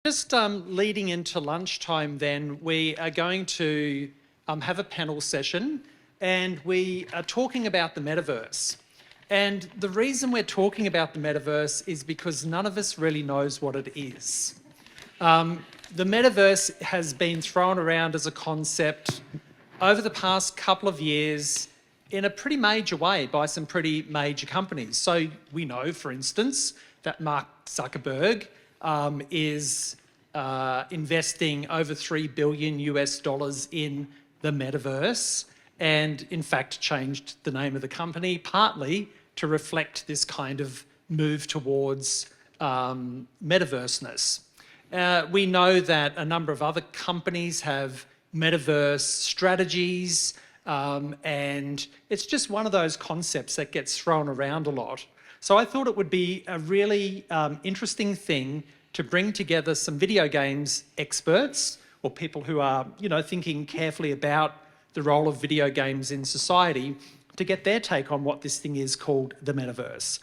Just leading into lunchtime then, we are going to have a panel session and we are talking about the metaverse. And the reason we're talking about the metaverse is because none of us really knows what it is. The metaverse has been thrown around as a concept over the past couple of years in a pretty major way by some pretty major companies. So we know, for instance, that Mark Zuckerberg is investing over $3 billion in the metaverse, and in fact changed the name of the company partly to reflect this kind of move towards metaverseness. We know that a number of other companies have metaverse strategies, and it's just one of those concepts that gets thrown around a lot. So I thought it would be a really interesting thing to bring together some video games experts or people who are, thinking carefully about the role of video games in society to get their take on what this thing is called the metaverse.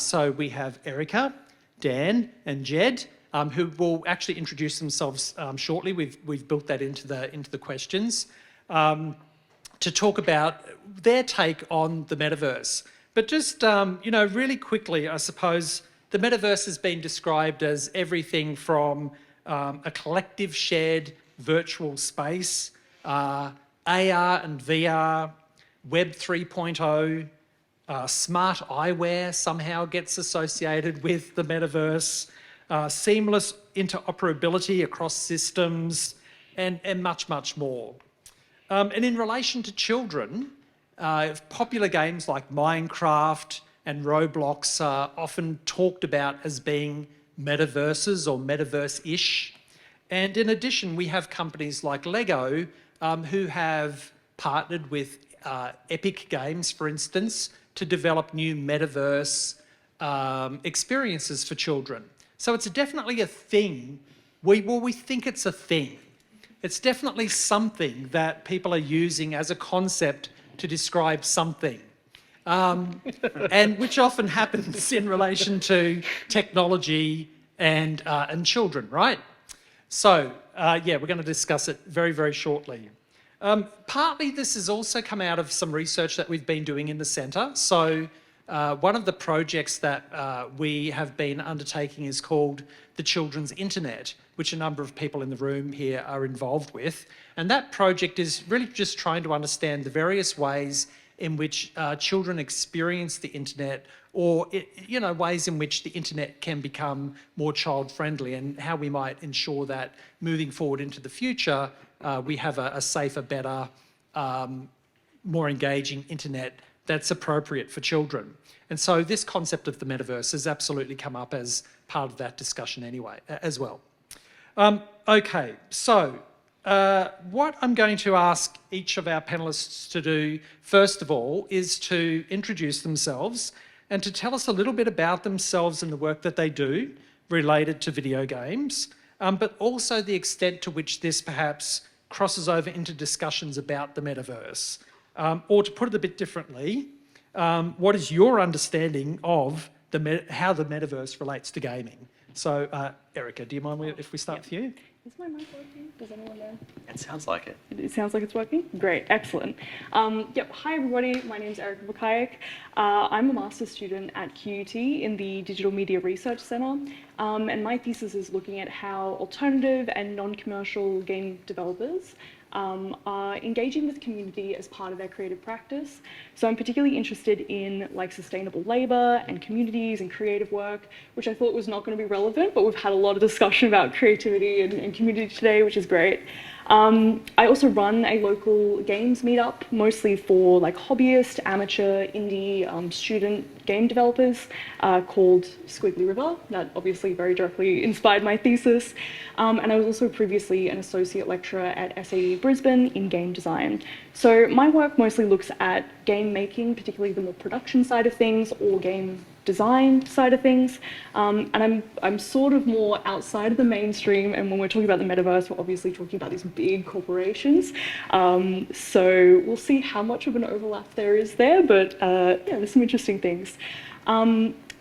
So we have Erica, Dan and Jed, who will actually introduce themselves shortly. We've built that into the questions to talk about their take on the metaverse. But just, really quickly, I suppose, the metaverse has been described as everything from a collective shared virtual space, AR and VR, Web 3.0, smart eyewear somehow gets associated with the metaverse, seamless interoperability across systems, and much, much more. And in relation to children, popular games like Minecraft and Roblox are often talked about as being metaverses or metaverse-ish. And in addition, we have companies like Lego who have partnered with Epic Games, for instance, to develop new metaverse experiences for children. So it's definitely a thing. We think it's a thing. It's definitely something that people are using as a concept to describe something. And which often happens in relation to technology and children, right? So, we're going to discuss it very, very shortly. Partly this has also come out of some research that we've been doing in the centre. So one of the projects that we have been undertaking is called the Children's Internet, which a number of people in the room here are involved with. And that project is really just trying to understand the various ways in which children experience the internet, or ways in which the internet can become more child-friendly, and how we might ensure that moving forward into the future, we have a safer, better, more engaging internet that's appropriate for children. And so this concept of the metaverse has absolutely come up as part of that discussion anyway, as well. Okay, so what I'm going to ask each of our panellists to do, first of all, is to introduce themselves and to tell us a little bit about themselves and the work that they do related to video games, but also the extent to which this perhaps crosses over into discussions about the metaverse. Or to put it a bit differently, what is your understanding of how the metaverse relates to gaming? So, Erica, do you mind if we start with you? Is my mic working? Does anyone know? It sounds like it. It sounds like it's working? Great, excellent. Hi everybody, my name's Erica Bukayak. I'm a master's student at QUT in the Digital Media Research Centre, and my thesis is looking at how alternative and non-commercial game developers are engaging with community as part of their creative practice. So I'm particularly interested in sustainable labour and communities and creative work, which I thought was not going to be relevant, but we've had a lot of discussion about creativity and community today, which is great. I also run a local games meetup, mostly for hobbyist, amateur, indie, student game developers, called Squiggly River. That obviously very directly inspired my thesis. And I was also previously an associate lecturer at SAE Brisbane in game design. So my work mostly looks at game making, particularly the more production side of things, or game design side of things, and I'm sort of more outside of the mainstream, and when we're talking about the metaverse, we're obviously talking about these big corporations, so we'll see how much of an overlap there is there, but yeah, there's some interesting things.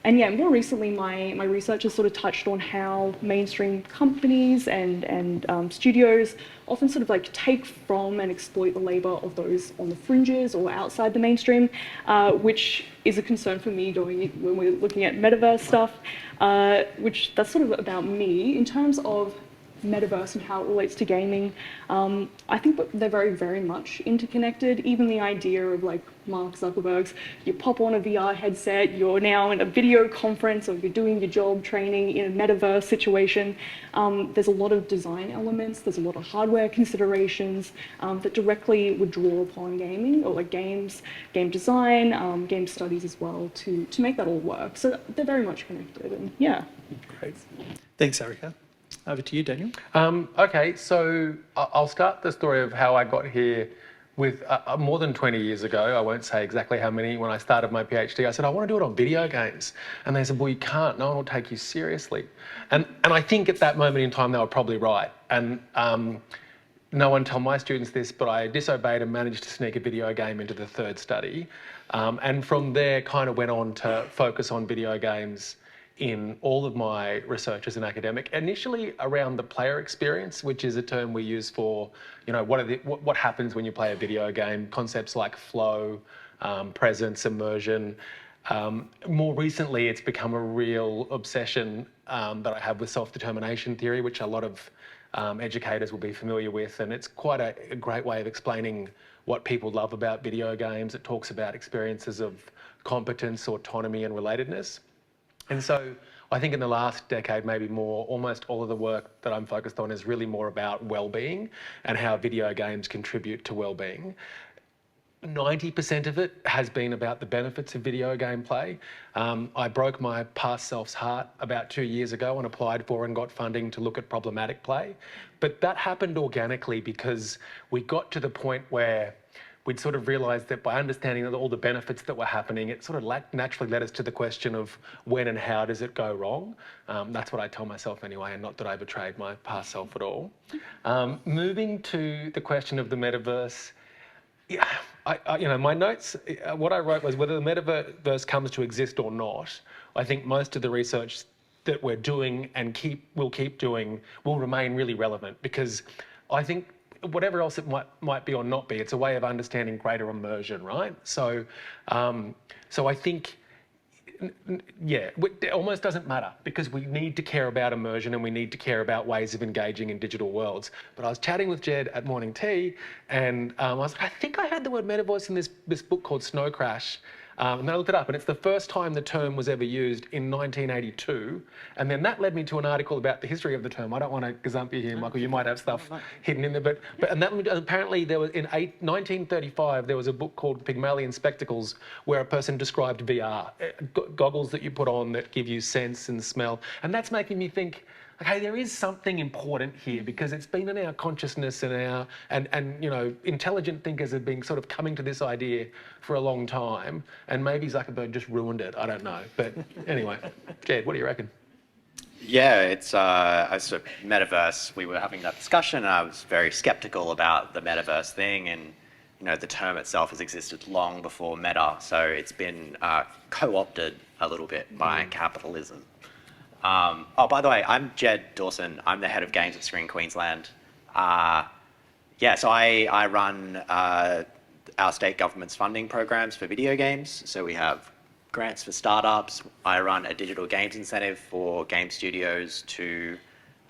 And yeah, more recently, my research has sort of touched on how mainstream companies and studios often sort of like take from and exploit the labor of those on the fringes or outside the mainstream, which is a concern for me going when we're looking at metaverse stuff, which that's sort of about me in terms of metaverse and how it relates to gaming. I think that they're very, very much interconnected. Even the idea of like Mark Zuckerberg's, you pop on a VR headset, you're now in a video conference or you're doing your job training in a metaverse situation. There's a lot of design elements, there's a lot of hardware considerations that directly would draw upon gaming or like games, game design, game studies as well to make that all work. So they're very much connected and yeah. Great. Thanks, Erica. Over to you, Daniel. Okay, so I'll start the story of how I got here with more than 20 years ago. I won't say exactly how many. When I started my PhD, I said, I want to do it on video games. And they said, well, you can't. No one will take you seriously. And I think at that moment in time, they were probably right. And no one told my students this, but I disobeyed and managed to sneak a video game into the third study. And from there, kind of went on to focus on video games in all of my research as an academic, initially around the player experience, which is a term we use for, you know, what happens when you play a video game, concepts like flow, presence, immersion. More recently, it's become a real obsession that I have with self-determination theory, which a lot of educators will be familiar with, and it's quite a great way of explaining what people love about video games. It talks about experiences of competence, autonomy, and relatedness. And so I think in the last decade, maybe more, almost all of the work that I'm focused on is really more about well-being and how video games contribute to well-being. 90% of it has been about the benefits of video game play. I broke my past self's heart about 2 years ago and applied for and got funding to look at problematic play. But that happened organically because we got to the point where we'd sort of realised that by understanding all the benefits that were happening, it sort of naturally led us to the question of when and how does it go wrong. That's what I tell myself anyway, and not that I betrayed my past self at all. Moving to the question of the metaverse, yeah, you know, my notes, what I wrote was whether the metaverse comes to exist or not. I think most of the research that we're doing and will keep doing will remain really relevant, because I think whatever else it might be or not be, it's a way of understanding greater immersion, right? So, so I think, yeah, it almost doesn't matter, because we need to care about immersion and we need to care about ways of engaging in digital worlds. But I was chatting with Jed at morning tea, and I was like, I think I had the word metaverse in this book called Snow Crash. And then I looked it up, and it's the first time the term was ever used in 1982. And then that led me to an article about the history of the term. I don't want to gazump you here, Michael. You might have stuff hidden in there. But apparently there was in 1935 there was a book called Pygmalion Spectacles, where a person described VR, goggles that you put on that give you sense and smell. And that's making me think, okay, there is something important here, because it's been in our consciousness and you know, intelligent thinkers have been sort of coming to this idea for a long time, and maybe Zuckerberg just ruined it. I don't know, but anyway, Jed, what do you reckon? Yeah, it's sort of metaverse. We were having that discussion, and I was very skeptical about the metaverse thing, and you know, the term itself has existed long before meta, so it's been co-opted a little bit by capitalism. Oh, by the way, I'm Jed Dawson. I'm the head of games at Spring Queensland. Yeah, so I run our state government's funding programs for video games. So we have grants for startups. I run a digital games incentive for game studios to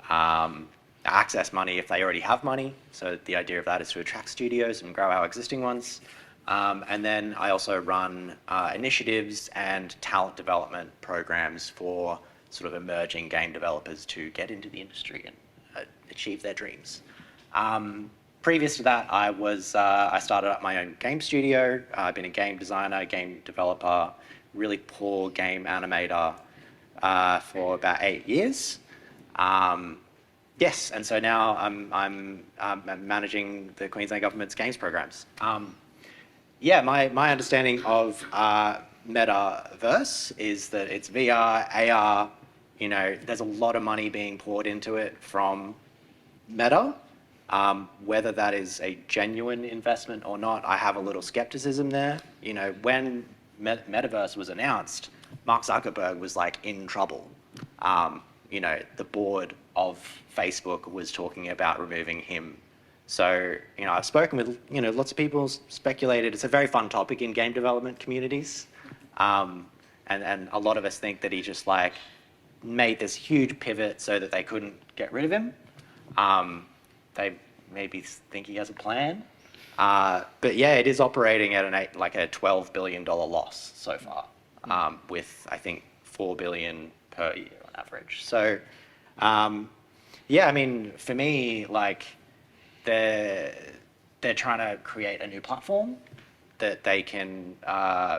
access money if they already have money. So the idea of that is to attract studios and grow our existing ones. And then I also run initiatives and talent development programs for sort of emerging game developers to get into the industry and achieve their dreams. Previous to that, I started up my own game studio. I've been a game designer, game developer, really poor game animator for about 8 years. Yes, and so now I'm managing the Queensland Government's games programs. Yeah, my understanding of metaverse is that it's VR, AR, you know, there's a lot of money being poured into it from Meta. Whether that is a genuine investment or not, I have a little skepticism there. You know, when Metaverse was announced, Mark Zuckerberg was like in trouble. You know, the board of Facebook was talking about removing him. So, you know, I've spoken with, you know, lots of people speculated. It's a very fun topic in game development communities. And a lot of us think that he just like made this huge pivot so that they couldn't get rid of him. They maybe think he has a plan. But yeah, it is operating at like a $12 billion loss so far, with I think 4 billion per year on average. So yeah, I mean, for me, like they're trying to create a new platform that they can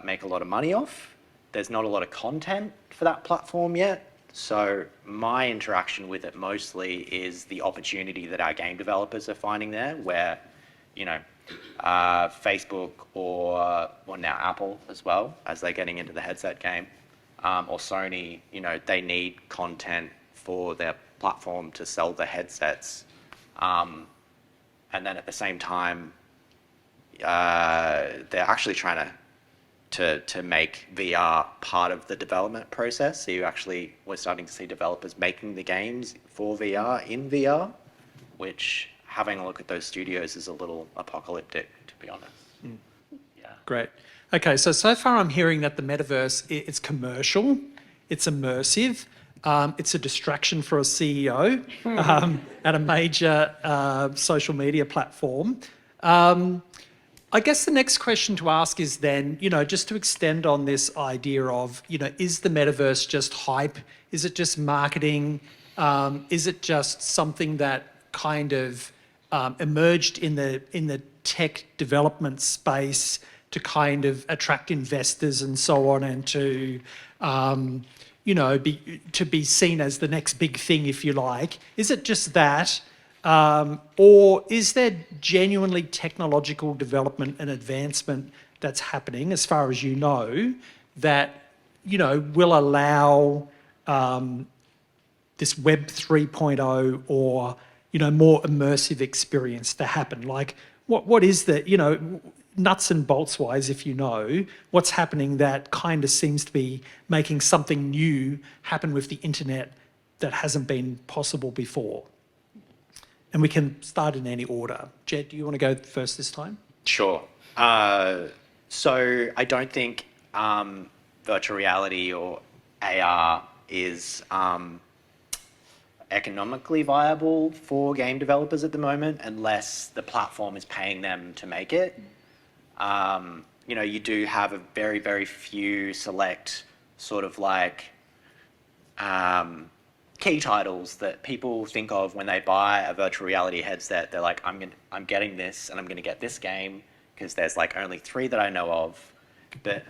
make a lot of money off. There's not a lot of content for that platform yet. So my interaction with it mostly is the opportunity that our game developers are finding there, where, you know, Facebook or now Apple as well, as they're getting into the headset game, or Sony, you know, they need content for their platform to sell the headsets. And then at the same time, they're actually trying to make VR part of the development process. So we're starting to see developers making the games for VR in VR, which having a look at those studios is a little apocalyptic, to be honest. Yeah. Great. Okay, so far I'm hearing that the metaverse, it's commercial, it's immersive, it's a distraction for a CEO at a major social media platform. I guess the next question to ask is then, you know, just to extend on this idea of, you know, is the metaverse just hype? Is it just marketing? Is it just something that kind of emerged in the tech development space to kind of attract investors and so on, and to you know, be seen as the next big thing, if you like? Is it just that? Or is there genuinely technological development and advancement that's happening, as far as you know, that, you know, will allow this Web 3.0 or, you know, more immersive experience to happen? Like, what is the, you know, nuts and bolts wise, if you know, what's happening that kind of seems to be making something new happen with the internet that hasn't been possible before? And we can start in any order. Jed, do you want to go first this time? Sure. So I don't think virtual reality or AR is economically viable for game developers at the moment, unless the platform is paying them to make it. You know, you do have a very, very few select sort of like key titles that people think of when they buy a virtual reality headset. They're like, I'm getting this, and I'm going to get this game, because there's like only 3 that I know of. But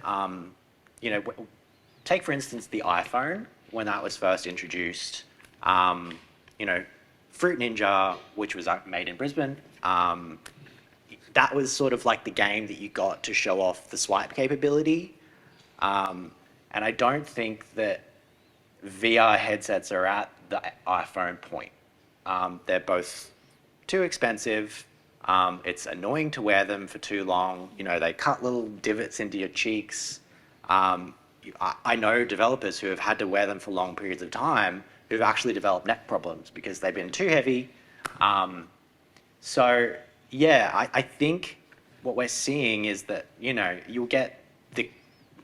you know, take for instance the iPhone when that was first introduced. You know, Fruit Ninja, which was made in Brisbane, that was sort of like the game that you got to show off the swipe capability. And I don't think that VR headsets are at the iPhone point. They're both too expensive. It's annoying to wear them for too long. You know, they cut little divots into your cheeks. I know developers who have had to wear them for long periods of time who've actually developed neck problems because they've been too heavy. So yeah, I think what we're seeing is that, you know, you'll get the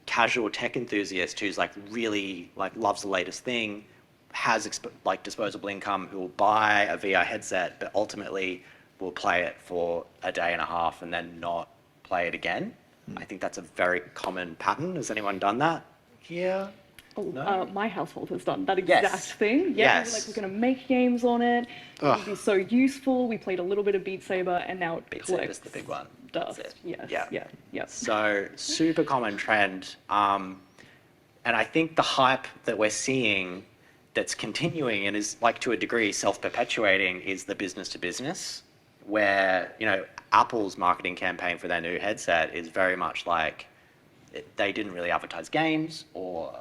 casual tech enthusiast who's like really like loves the latest thing, has like disposable income, who will buy a VR headset, but ultimately will play it for a day and a half and then not play it again. I think that's a very common pattern. Has anyone done that here? No? My household has done that exact thing. Yeah, Yes. we were like, we're going to make games on it. It would be so useful. We played a little bit of Beat Saber, and now it Beat collects Saber's the big one. dust. That's it. Yes. Yeah. Yeah. So super common trend. And I think the hype that we're seeing that's continuing and is like to a degree self-perpetuating is the business to business, where, you know, Apple's marketing campaign for their new headset is very much like they didn't really advertise games, or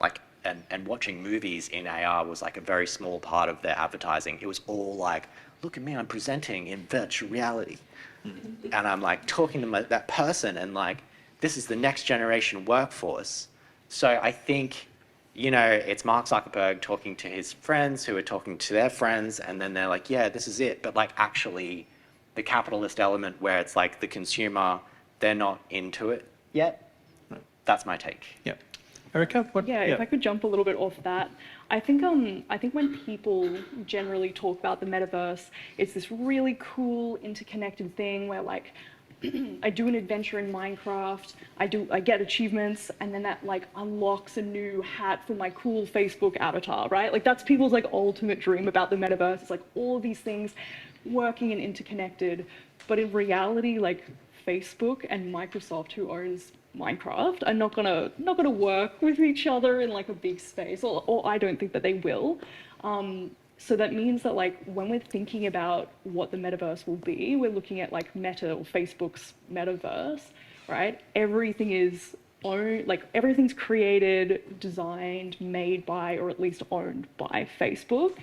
like, and watching movies in AR was like a very small part of their advertising. It was all like, look at me, I'm presenting in virtual reality. And I'm like talking to that person, and like, this is the next generation workforce. So I think, it's Mark Zuckerberg talking to his friends who are talking to their friends, and then they're like, yeah, this is it. But like actually the capitalist element where it's like the consumer, they're not into it yet. That's my take. Yeah. Erica, what? Yeah, if I could jump a little bit off that, I think when people generally talk about the metaverse, it's this really cool interconnected thing where like I do an adventure in Minecraft, I get achievements, and then that like unlocks a new hat for my cool Facebook avatar, right? Like that's people's like ultimate dream about the metaverse. It's like all these things working and interconnected, but in reality, like Facebook and Microsoft, who owns Minecraft, are not gonna work with each other in like a big space, or I don't think that they will. So that means that like when we're thinking about what the metaverse will be, we're looking at like Meta or Facebook's metaverse, right? Everything is owned, like everything's created, designed, made by, or at least owned by Facebook,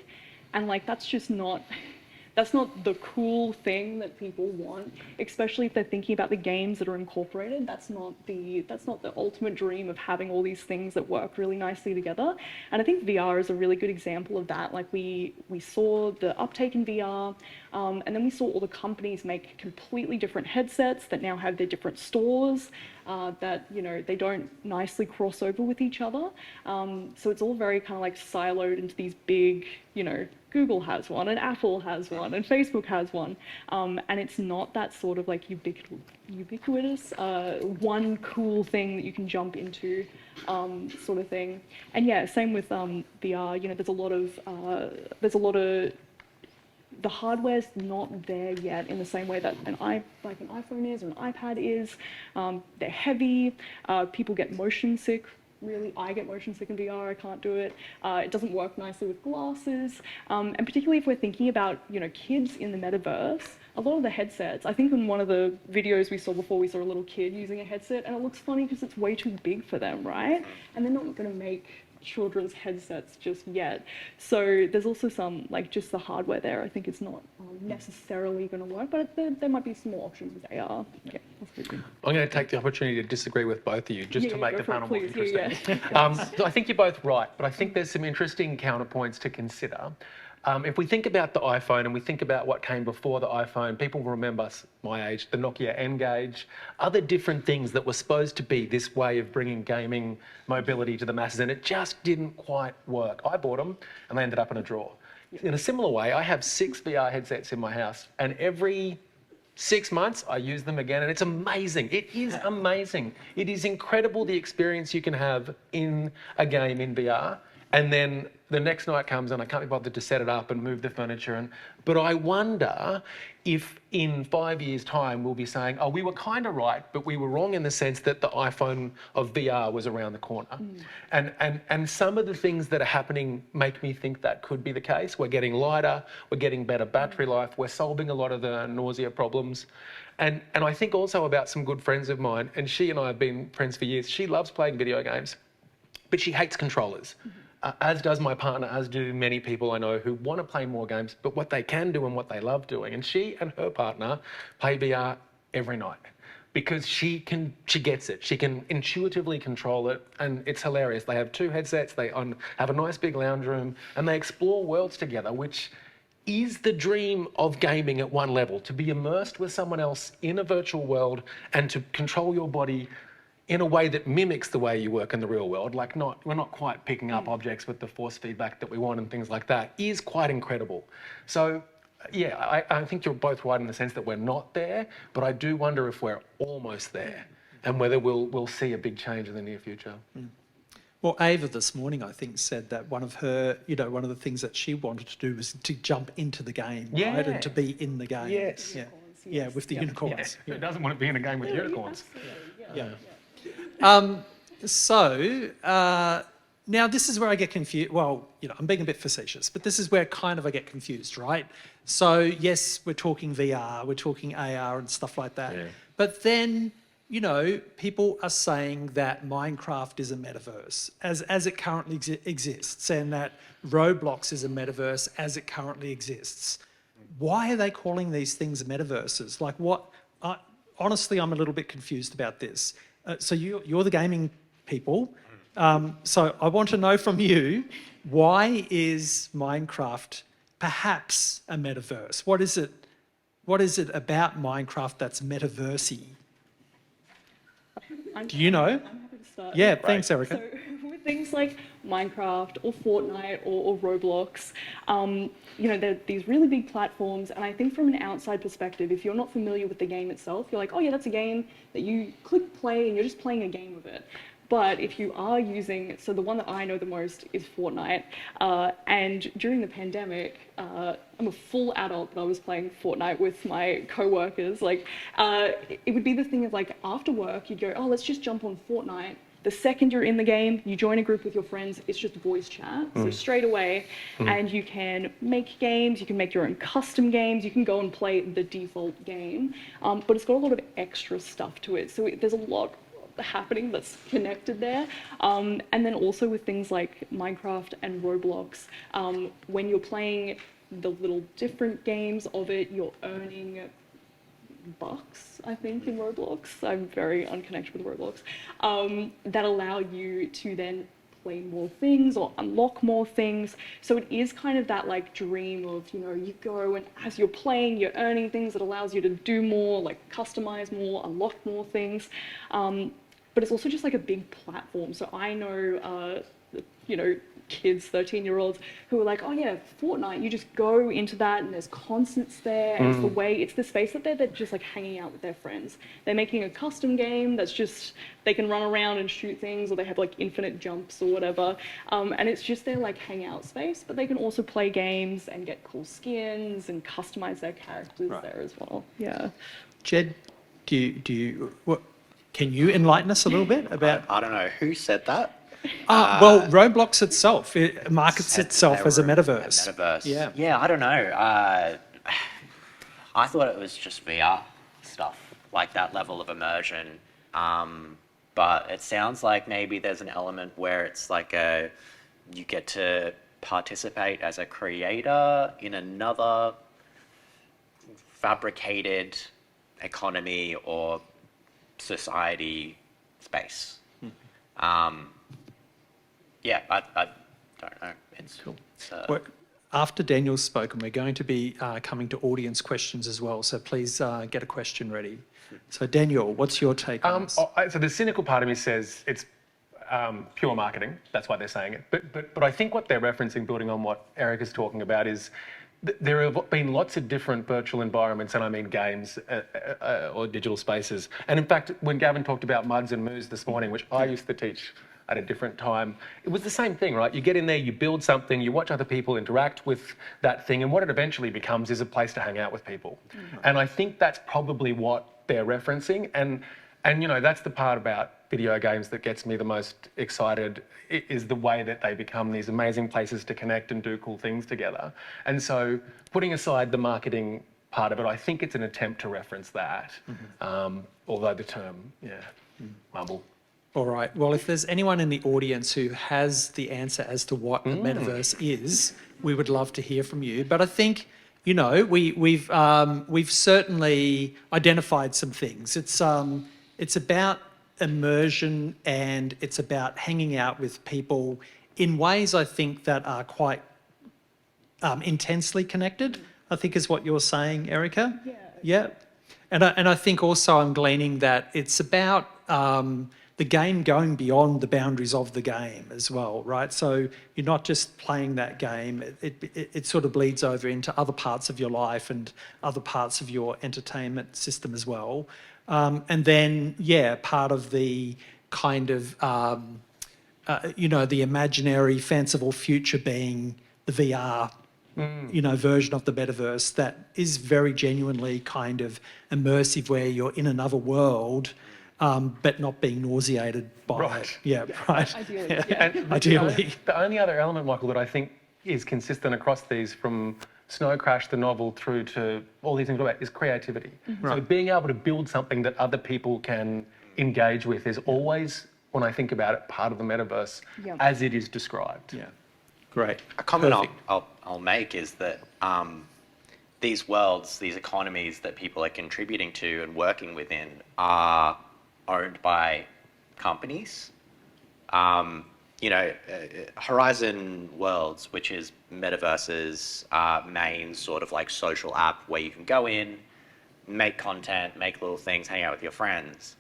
and like that's not the cool thing that people want, especially if they're thinking about the games that are incorporated. That's not the ultimate dream of having all these things that work really nicely together. And I think VR is a really good example of that. Like we saw the uptake in VR, and then we saw all the companies make completely different headsets that now have their different stores, that they don't nicely cross over with each other. So it's all very kind of like siloed into these big, Google has one, and Apple has one, and Facebook has one, and it's not that sort of like ubiquitous, one cool thing that you can jump into, sort of thing. And yeah, same with VR. There's a lot of the hardware's not there yet in the same way that an iPhone is or an iPad is. They're heavy. People get motion sick. Really, I get motion sick in VR. I can't do it. It doesn't work nicely with glasses. And particularly if we're thinking about kids in the metaverse, a lot of the headsets. I think in one of the videos we saw before, we saw a little kid using a headset, and it looks funny because it's way too big for them, right? And they're not going to make children's headsets just yet. So there's also some, like, just the hardware there, I think it's not necessarily going to work, but there might be some more options with AR. Yeah, that's pretty good. I'm going to take the opportunity to disagree with both of you, just to make the panel more please. interesting. So I think you're both right, but I think there's some interesting counterpoints to consider. If we think about the iPhone and we think about what came before the iPhone, people will remember my age, the Nokia N-Gage, other different things that were supposed to be this way of bringing gaming mobility to the masses, and it just didn't quite work. I bought them and they ended up in a drawer. In a similar way, I have 6 VR headsets in my house, and every 6 months I use them again, and it's amazing. It is amazing. It is incredible the experience you can have in a game in VR. And then the next night comes and I can't be bothered to set it up and move the furniture. But I wonder if in 5 years' time we'll be saying, oh, we were kind of right, but we were wrong in the sense that the iPhone of VR was around the corner. And some of the things that are happening make me think that could be the case. We're getting lighter, we're getting better battery life, we're solving a lot of the nausea problems. And I think also about some good friends of mine, and she and I have been friends for years. She loves playing video games, but she hates controllers. As does my partner, as do many people I know who want to play more games, but what they can do and what they love doing. And she and her partner play VR every night because she gets it. She can intuitively control it, and it's hilarious. They have 2 headsets, they have a nice big lounge room, and they explore worlds together, which is the dream of gaming at one level, to be immersed with someone else in a virtual world and to control your body in a way that mimics the way you work in the real world, like we're not quite picking up objects with the force feedback that we want and things like that, is quite incredible. So yeah, I think you're both right in the sense that we're not there, but I do wonder if we're almost there and whether we'll see a big change in the near future. Well, Ava this morning, I think, said that one of the things that she wanted to do was to jump into the game, right? And to be in the game. Yes. Yeah, with the unicorns. Who doesn't want to be in a game with unicorns? Yeah. So now this is where I get confused. Well, I'm being a bit facetious, but this is where kind of I get confused, right? So yes, we're talking VR, we're talking AR and stuff like that. Yeah. But then, people are saying that Minecraft is a metaverse as it currently exists, and that Roblox is a metaverse as it currently exists. Why are they calling these things metaverses? Like what? Honestly, I'm a little bit confused about this. So you're the gaming people. So I want to know from you, why is Minecraft perhaps a metaverse? What is it about Minecraft that's metaversy? Do you know? I'm happy to start. Yeah, thanks, Erica. So with things like Minecraft or Fortnite or Roblox, they're these really big platforms, and I think from an outside perspective, if you're not familiar with the game itself, you're like, oh yeah, that's a game that you click play and you're just playing a game of it. But if you are using, so the one that I know the most is Fortnite, and during the pandemic, I'm a full adult, but I was playing Fortnite with my co-workers. It would be the thing of like, after work, you'd go, oh, let's just jump on Fortnite. The second you're in the game, you join a group with your friends, it's just voice chat. So straight away, and you can make games, you can make your own custom games, you can go and play the default game, but it's got a lot of extra stuff to it. So there's a lot happening that's connected there. And then also with things like Minecraft and Roblox, when you're playing the little different games of it, you're earning bucks, I think, in Roblox. I'm very unconnected with Roblox. That allow you to then play more things or unlock more things. So it is kind of that like dream of, you go and as you're playing, you're earning things that allows you to do more, like customize more, unlock more things. But it's also just like a big platform. So I know, kids, 13-year-olds, who are like, oh yeah, Fortnite, you just go into that and there's constants there, and it's the space that they're just like hanging out with their friends. They're making a custom game that's just, they can run around and shoot things, or they have like infinite jumps or whatever. And it's just their like hangout space, but they can also play games and get cool skins and customize their characters there as well. Yeah. Jed, can you enlighten us a little bit about? I don't know who said that. Well, Roblox itself, it markets itself as a metaverse. A metaverse. Yeah. Yeah, I don't know. I thought it was just VR stuff, like that level of immersion. But it sounds like maybe there's an element where it's like you get to participate as a creator in another fabricated economy or society space. Yeah, I don't know. It's cool. Well, after Daniel's spoken, we're going to be coming to audience questions as well. So please get a question ready. So Daniel, what's your take on this? So the cynical part of me says it's pure marketing. That's why they're saying it. But I think what they're referencing, building on what Eric is talking about, is there have been lots of different virtual environments, and I mean games or digital spaces. And in fact, when Gavin talked about muds and moos this morning, which I used to teach at a different time, it was the same thing, right? You get in there, you build something, you watch other people interact with that thing, and what it eventually becomes is a place to hang out with people. And I think that's probably what they're referencing. And that's the part about video games that gets me the most excited, is the way that they become these amazing places to connect and do cool things together. And so putting aside the marketing part of it, I think it's an attempt to reference that, although the term, mumble. All right. Well, if there's anyone in the audience who has the answer as to what the metaverse is, we would love to hear from you. But I think, we've certainly identified some things. It's about immersion, and it's about hanging out with people in ways, I think, that are quite intensely connected, I think is what you're saying, Erica. Yeah. And I think also I'm gleaning that it's about the game going beyond the boundaries of the game as well, right? So you're not just playing that game, it sort of bleeds over into other parts of your life and other parts of your entertainment system as well. And then, part of the kind of, the imaginary, fanciful future being the VR, version of the metaverse that is very genuinely kind of immersive, where you're in another world, but not being nauseated by it. Yeah, right. Ideally, And Ideally. The only other element, Michael, that I think is consistent across these, from Snow Crash, the novel, through to all these things about, is creativity. So being able to build something that other people can engage with is always, when I think about it, part of the metaverse as it is described. Yeah, great. A comment I'll make is that these worlds, these economies that people are contributing to and working within, are owned by companies. Horizon Worlds, which is Metaverse's main sort of like social app where you can go in, make content, make little things, hang out with your friends.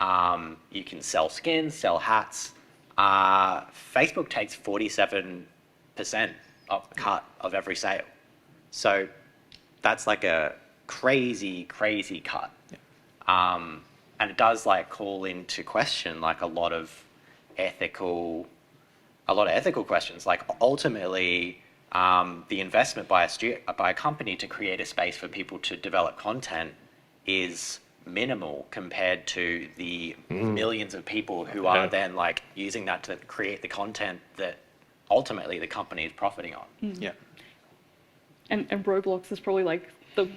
You can sell skins, sell hats. Facebook takes 47% of the cut of every sale. So that's like a crazy, crazy cut. And it does like call into question like a lot of ethical questions. Like ultimately, the investment by a company to create a space for people to develop content is minimal compared to the millions of people who are then like using that to create the content that ultimately the company is profiting on. Yeah. And Roblox is probably like the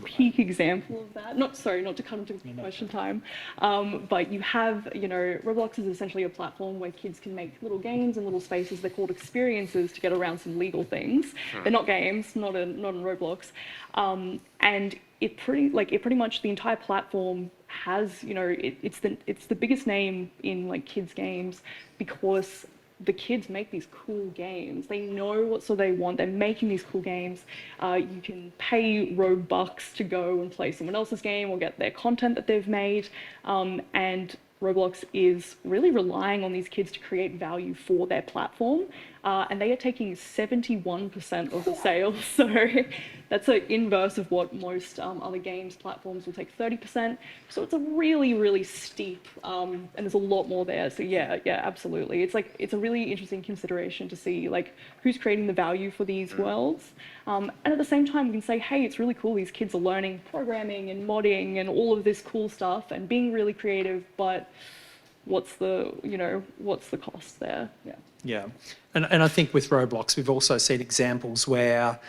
peak example of that. Not to cut into question time, but you have, Roblox is essentially a platform where kids can make little games and little spaces. They're called experiences to get around some legal things. They're not games, not in Roblox, and it pretty much the entire platform has, it's the biggest name in like kids games because the kids make these cool games. They know what they want. They're making these cool games. You can pay Robux to go and play someone else's game or get their content that they've made. And Roblox is really relying on these kids to create value for their platform. And they are taking 71% of the sales. So that's an inverse of what most other games platforms will take 30%. So it's a really, really steep, and there's a lot more there. So yeah, absolutely. It's a really interesting consideration to see like who's creating the value for these worlds. And at the same time, we can say, hey, it's really cool. These kids are learning programming and modding and all of this cool stuff and being really creative, but what's the cost there? Yeah. Yeah, and I think with Roblox, we've also seen examples where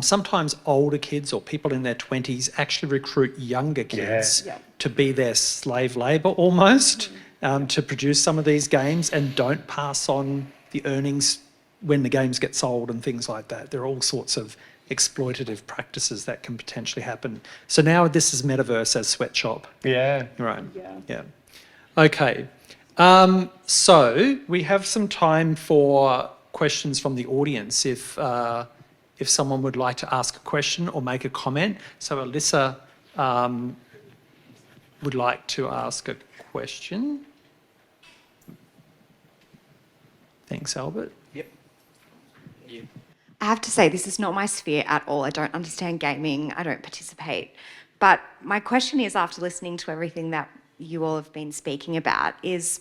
sometimes older kids or people in their 20s actually recruit younger kids to be their slave labour almost, to produce some of these games and don't pass on the earnings when the games get sold and things like that. There are all sorts of exploitative practices that can potentially happen. So now this is Metaverse as sweatshop. Yeah. Right. Yeah. Okay. So we have some time for questions from the audience if someone would like to ask a question or make a comment. So Alyssa would like to ask a question. Thanks, Albert. Yep. I have to say, this is not my sphere at all. I don't understand gaming. I don't participate. But my question is, after listening to everything that you all have been speaking about, is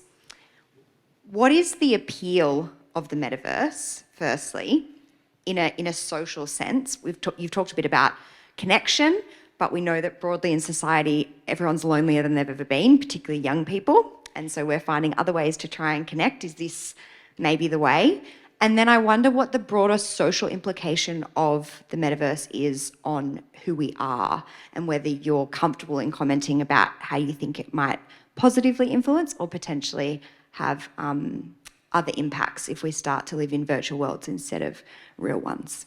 what is the appeal of the metaverse, firstly, in a social sense? You've talked a bit about connection, but we know that broadly in society, everyone's lonelier than they've ever been, particularly young people. And so we're finding other ways to try and connect. Is this maybe the way? And then I wonder what the broader social implication of the metaverse is on who we are and whether you're comfortable in commenting about how you think it might positively influence or potentially have other impacts if we start to live in virtual worlds instead of real ones.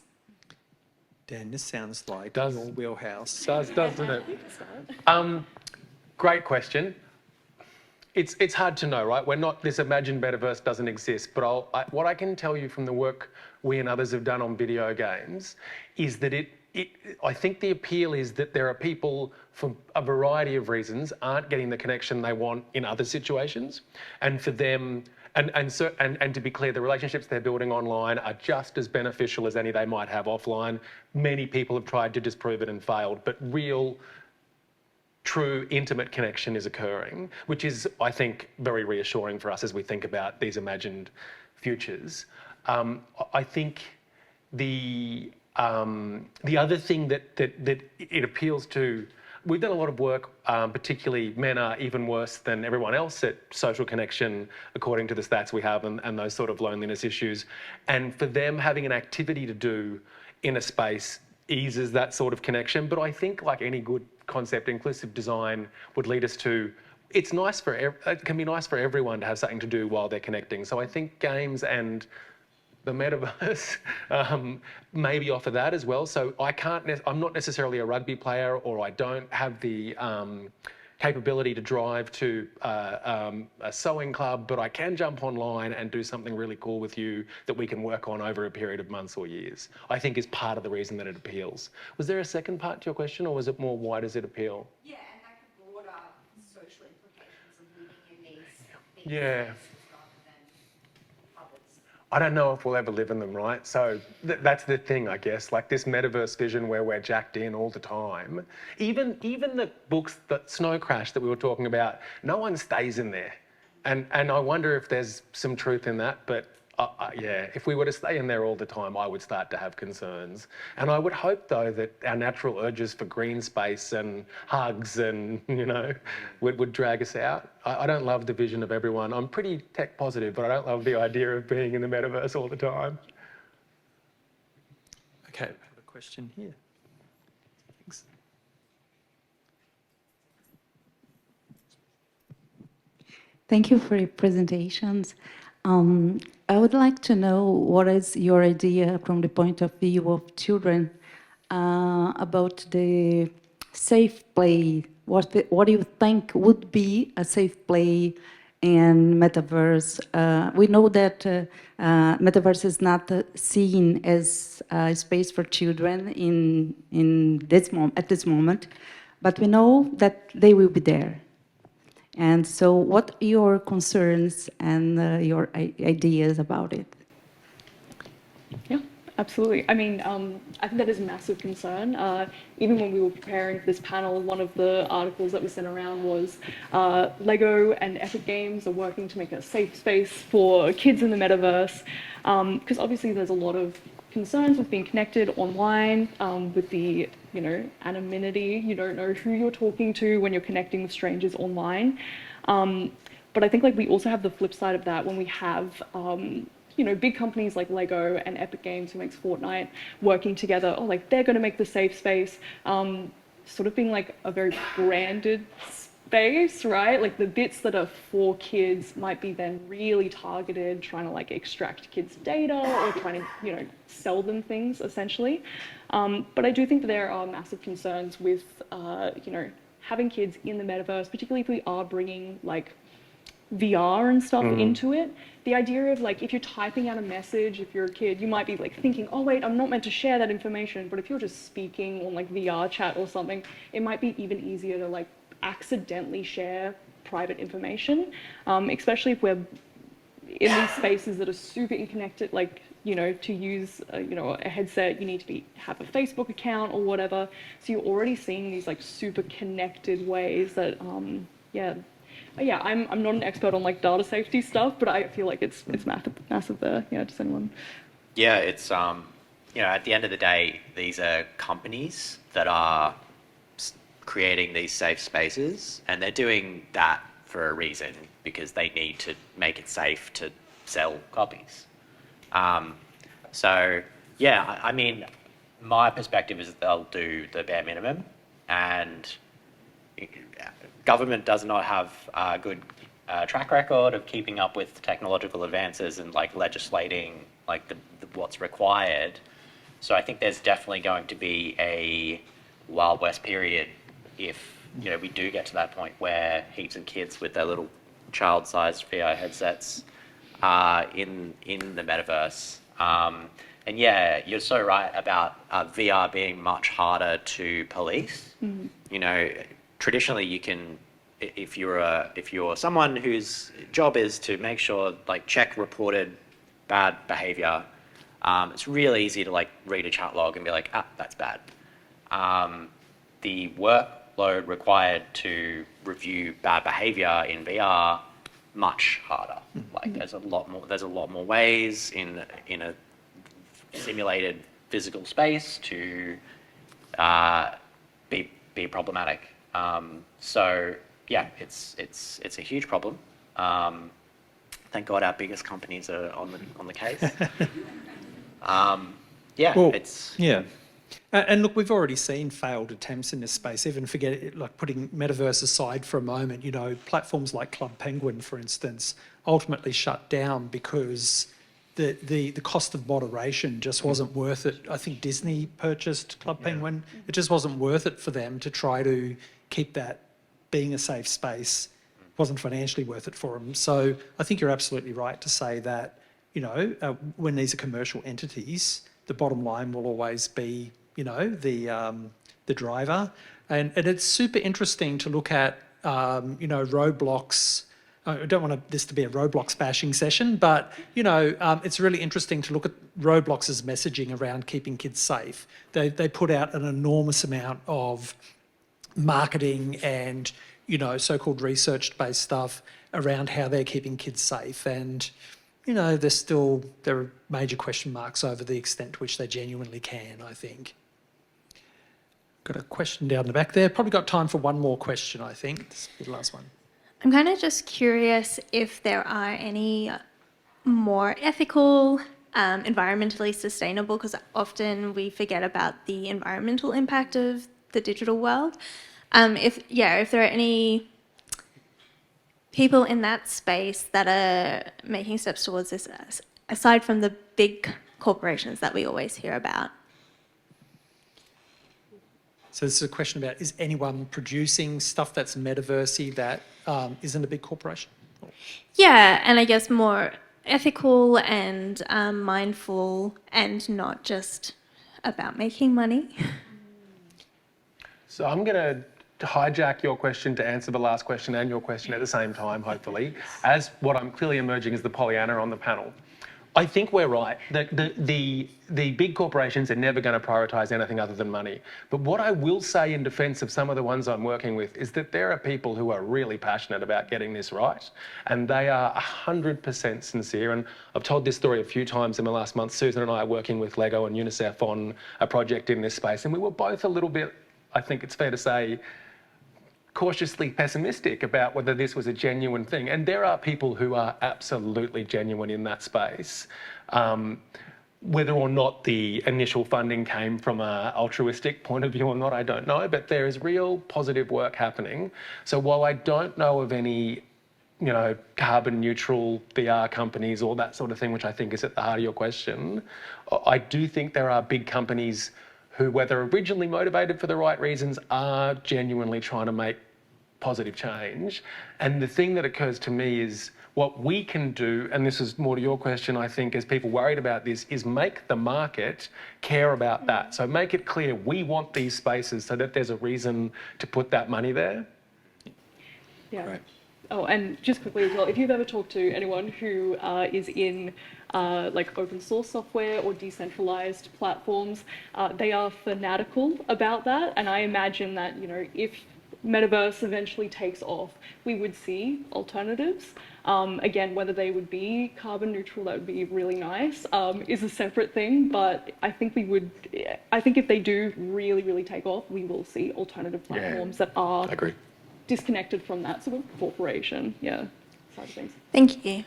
Dan, this sounds like Does. your wheelhouse. Doesn't it? Great question. It's hard to know, right? We're not, this imagined metaverse doesn't exist, but what I can tell you from the work we and others have done on video games is that I think the appeal is that there are people for a variety of reasons aren't getting the connection they want in other situations, and for them, and to be clear, the relationships they're building online are just as beneficial as any they might have offline. Many people have tried to disprove it and failed, but real, true, intimate connection is occurring, which is, I think, very reassuring for us as we think about these imagined futures. I think the other thing that it appeals to, we've done a lot of work, particularly men are even worse than everyone else at social connection, according to the stats we have, and those sort of loneliness issues. And for them, having an activity to do in a space eases that sort of connection. But I think, like any good concept, inclusive design would lead us to, it can be nice for everyone to have something to do while they're connecting. So I think games and the metaverse maybe offer that as well. So I'm not necessarily a rugby player, or I don't have the capability to drive to a sewing club, but I can jump online and do something really cool with you that we can work on over a period of months or years, I think is part of the reason that it appeals. Was there a second part to your question, or was it more why does it appeal? Yeah, and like the broader social implications of living in these Yeah. spaces rather than others. I don't know if we'll ever live in them, right? So that's the thing, I guess. Like this metaverse vision where we're jacked in all the time. Even the books, that Snow Crash that we were talking about, no one stays in there, and I wonder if there's some truth in that. But yeah, if we were to stay in there all the time, I would start to have concerns. And I would hope though that our natural urges for green space and hugs and would drag us out. I don't love the vision of everyone. I'm pretty tech positive, but I don't love the idea of being in the metaverse all the time. Okay, I have a question here. Thanks. Thank you for your presentations. I would like to know what is your idea from the point of view of children about the safe play. What do you think would be a safe play in metaverse? We know that metaverse is not seen as a space for children at this moment, but we know that they will be there. And so what are your concerns and your ideas about it? Yeah, absolutely. I mean, I think that is a massive concern. Even when we were preparing for this panel, one of the articles that was sent around was Lego and Epic Games are working to make a safe space for kids in the metaverse. Because obviously there's a lot of concerns with being connected online, with the anonymity. You don't know who you're talking to when you're connecting with strangers online. But I think we also have the flip side of that when we have big companies like Lego and Epic Games, who makes Fortnite, working together. They're going to make the safe space, sort of being a very branded space, right? The bits that are for kids might be then really targeted, trying to extract kids' data or trying to sell them things essentially. But I do think that there are massive concerns with having kids in the metaverse, particularly if we are bringing VR and stuff into it. The idea of if you're typing out a message, if you're a kid, you might be thinking, oh wait, I'm not meant to share that information. But if you're just speaking on VR chat or something, it might be even easier to accidentally share private information, especially if we're in these spaces that are super interconnected. To use a headset, you need to have a Facebook account or whatever. So you're already seeing these super connected ways that I'm not an expert on data safety stuff, but I feel it's massive there. Yeah, does anyone? Yeah, it's at the end of the day, these are companies that are creating these safe spaces, and they're doing that for a reason, because they need to make it safe to sell copies. So yeah, I mean, my perspective is that they'll do the bare minimum, and government does not have a good track record of keeping up with technological advances and legislating what's required. So I think there's definitely going to be a Wild West period if we do get to that point where heaps of kids with their little child-sized VR headsets are in the metaverse. And yeah, you're so right about VR being much harder to police. Mm-hmm. Traditionally you can, if you're someone whose job is to make sure check reported bad behavior, it's really easy to read a chat log and be that's bad. The workload required to review bad behavior in VR much harder. There's a lot more ways in a simulated physical space to be problematic. So yeah, it's a huge problem. Thank God our biggest companies are on the case. Yeah. And look, we've already seen failed attempts in this space. Even forget it, putting metaverse aside for a moment. Platforms like Club Penguin, for instance, ultimately shut down because the cost of moderation just wasn't worth it. I think Disney purchased Club Penguin. It just wasn't worth it for them to try to keep that being a safe space wasn't financially worth it for them. So I think you're absolutely right to say that, when these are commercial entities, the bottom line will always be, the driver. And it's super interesting to look at, Roblox. I don't want this to be a Roblox bashing session, but, it's really interesting to look at Roblox's messaging around keeping kids safe. They put out an enormous amount of marketing and, so-called research-based stuff around how they're keeping kids safe. And, there are major question marks over the extent to which they genuinely can, I think. Got a question down the back there. Probably got time for one more question, I think. This will be the last one. I'm kind of just curious if there are any more ethical, environmentally sustainable, because often we forget about the environmental impact of the digital world. If there are any people in that space that are making steps towards this, aside from the big corporations that we always hear about. So this is a question about, is anyone producing stuff that's metaversey that isn't a big corporation? Yeah, and I guess more ethical and mindful and not just about making money. So I'm going to hijack your question to answer the last question and your question at the same time, hopefully, as what I'm clearly emerging as the Pollyanna on the panel. I think we're right. The big corporations are never going to prioritise anything other than money. But what I will say in defence of some of the ones I'm working with is that there are people who are really passionate about getting this right, and they are 100% sincere. And I've told this story a few times in the last month. Susan and I are working with Lego and UNICEF on a project in this space, and we were both a little bit, I think it's fair to say, cautiously pessimistic about whether this was a genuine thing. And there are people who are absolutely genuine in that space. Whether or not the initial funding came from an altruistic point of view or not, I don't know, but there is real positive work happening. So while I don't know of any, carbon neutral VR companies or that sort of thing, which I think is at the heart of your question, I do think there are big companies who, whether originally motivated for the right reasons, are genuinely trying to make positive change. And the thing that occurs to me is what we can do, and this is more to your question, I think, as people worried about this, is make the market care about that. So make it clear we want these spaces so that there's a reason to put that money there. Yeah. Right. Oh, and just quickly as well, if you've ever talked to anyone who is in like open source software or decentralized platforms, they are fanatical about that. And I imagine that, if metaverse eventually takes off, we would see alternatives. Again, whether they would be carbon neutral, that would be really nice, is a separate thing. But I think if they do really, really take off, we will see alternative platforms that are disconnected from that sort of corporation, side of things. Thank you.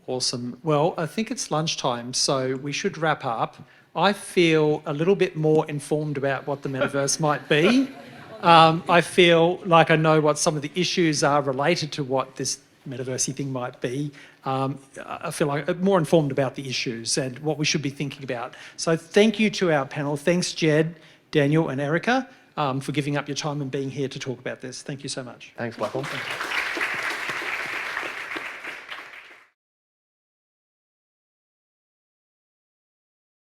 Awesome. Well, I think it's lunchtime, so we should wrap up. I feel a little bit more informed about what the metaverse might be. I feel like I know what some of the issues are related to what this metaversey thing might be. I feel like more informed about the issues and what we should be thinking about. So thank you to our panel. Thanks, Jed, Daniel and Erica, for giving up your time and being here to talk about this. Thank you so much. Thanks, Michael.